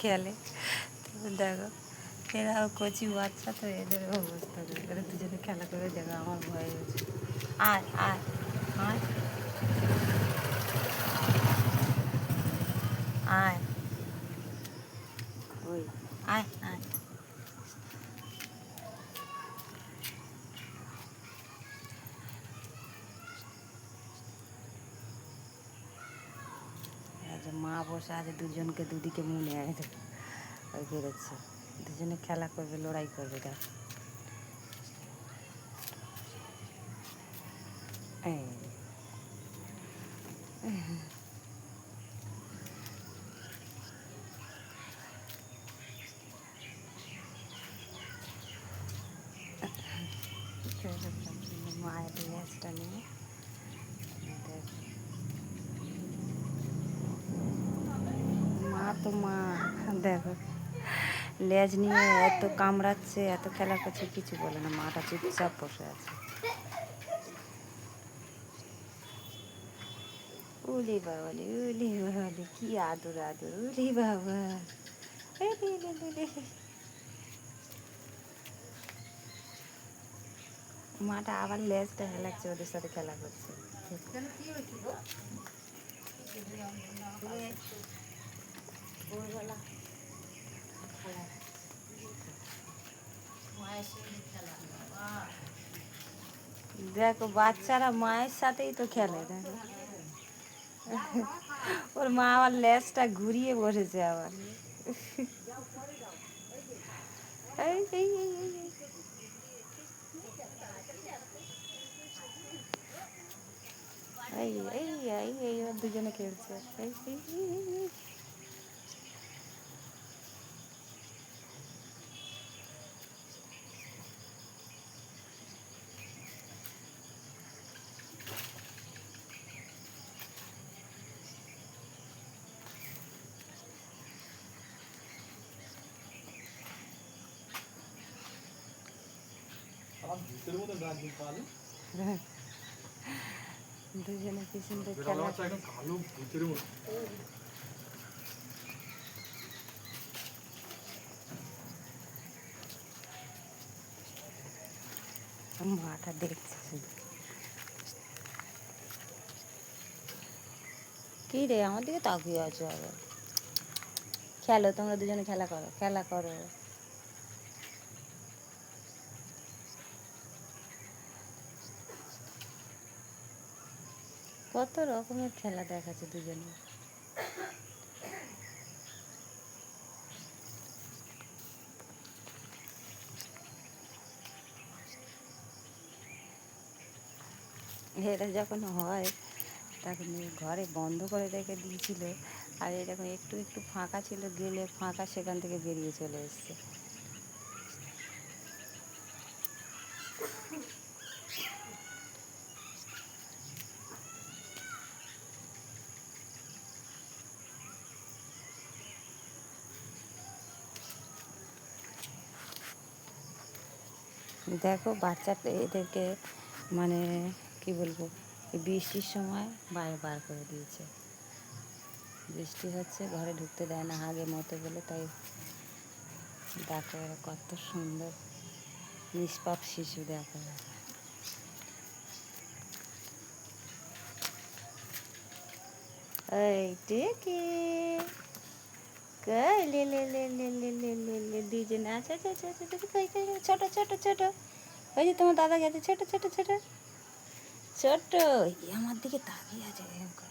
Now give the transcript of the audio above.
খেলে। তো দেখো এরাও কচি বাচ্চা, তো এদের অবস্থা করে এরা দুজনে খেলা করে। দেখো আমার ভয় হয়েছে। আয় আয় আয় আয় ওই আয় আয়। যে মা বসে আছে, দুজনকে দুদিকে মনে আছে ওই বেরোচ্ছে, দুজনে খেলা করবে, লড়াই করবে। দেখো এই মায়ের লেজটা নিয়ে মা তো মা, দেখো লেজ নিয়ে এত কামড়াচ্ছে, এত খেলা করছে, কিছু বলে না। মাটা চুপচাপ বসে আছে। উলি বাবালি, উলি বাবালি, কি আদর আদর, উলি বাবা। মাটা আবার লেজটা হেলাচ্ছে, ওদের সাথে খেলা করছে। দেখো বাচ্চারা মায়ের সাথেই তো খেলে। দেখো ওর মা আবার লেজটা ঘুরিয়ে বসেছে আবার। এই এই এই এই এই। এই এই এই এই ওর দুজনে খেলছে। এই এই এই এই এই। দুজনে কি সুন্দর খেলা। মাটা দেখছে শুধু। কি রে আমার দিকে তাকিয়ে আছো আবার? খেলো তোমরা দুজনে, খেলা করো, খেলা করো। কত রকমের খেলা দেখাচ্ছে দুজনে। এটা যখন হয় তখন ঘরে বন্ধ করে রেখে দিয়েছিল, আর এরকম একটু একটু ফাঁকা ছিল, গেলে ফাঁকা সেখান থেকে বেরিয়ে চলে এসছে। দেখো বাচ্চা এদেরকে মানে কি বলবো, বৃষ্টির সময় বাইরে বার করে দিয়েছে। বৃষ্টি হচ্ছে, ঘরে ঢুকতে দেয় না আগের মতো বলে, তাই দেখো এরা কত সুন্দর নিষ্পাপ শিশু। দেখো এই টিকি কই লে লে লে লে লে লে লে লে দুজনে আছে। কই কই ছোট ছোট ছোট, ওই যে তোমার দাদা গেছে, ছোট ছোট ছোট ছোট। আমার দিকে তাকিয়ে আছে এরকম করে।